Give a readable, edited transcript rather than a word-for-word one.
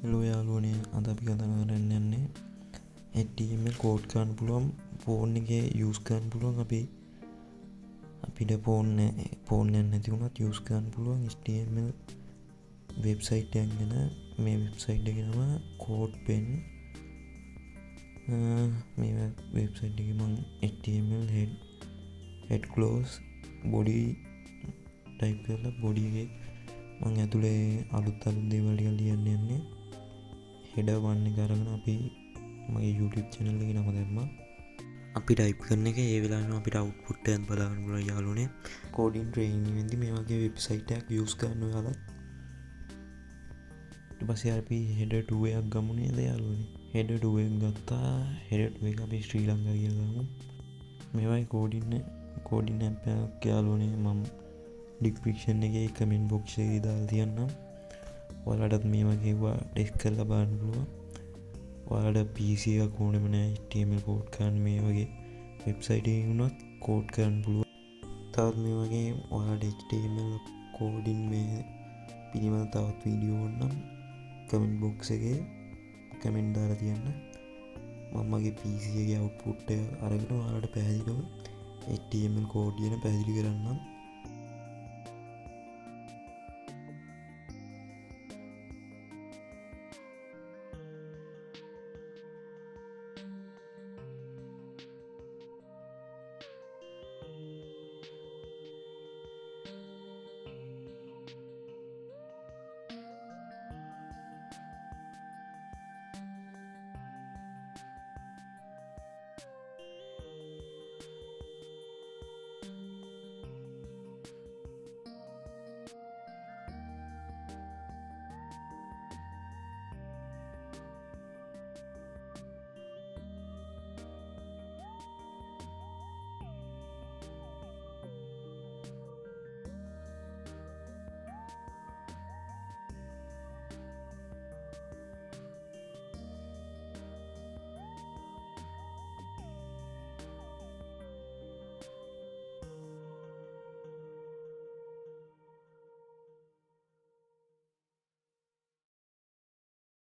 Hello යාළුවනේ, අද අපි කතා කරන්න යන්නේ HTML කෝඩ් ගන්න පුළුවන් ෆෝන් එකේ යූස් කරන්න පුළුවන් අපිට ෆෝන් එකක් නැති වුණත් යූස් කරන්න පුළුවන් HTML වෙබ්සයිට් එකක් ගැන. මේ වෙබ්සයිට් එක නම CodePen. මේ වෙබ්සයිට් එකේ මම HTML head close body type කරලා body එකේ මම ඇතුලේ අලුත් දේවල් ටික ලියන්න යන්නේ. header 1 එක අරගෙන අපි මගේ YouTube channel එකේ නම දැම්මා. අපි ටයිප් කරන එක ඒ වෙලාවෙම අපිට output එකක් බලන්න පුළුවන් යාළුවනේ. coding training වෙන්දි මේ වගේ වෙබ්සයිට් එකක් use කරන්න ඔයාලා. ඊට පස්සේ අපි header 2 එකක් ගමු නේද යාළුවනේ. header 2 එක ගත්තා. header 2 එක අපි ශ්‍රී ලංකාව කියලා ගමු. මේවයි coding app එකක් යාළුවනේ. මම description එකේ comment box එකේ දාලා තියන්නම්. ඔයාලටත් මේ වගේ ටෙස්ට් කරලා බලන්න පුළුවන්. ඔයාලට PC එකක් ඕනෙම නැහැ HTML කෝඩ් කරන්න මේ වගේ වෙබ්සයිට් එකකින් වුණත් කෝඩ් කරන්න පුළුවන්. තවත් මේ වගේ ඔයාලට HTML කෝඩින් මේ පිළිබඳ තවත් වීඩියෝ ඕනනම් කමෙන්ට් බොක්ස් එකේ කමෙන්ට් දාලා තියන්න. මම මගේ PC එකේ output එක අරගෙන ඔයාලට පැහැදිලිව HTML කෝඩ් ගැන පැහැදිලි කරන්නම්.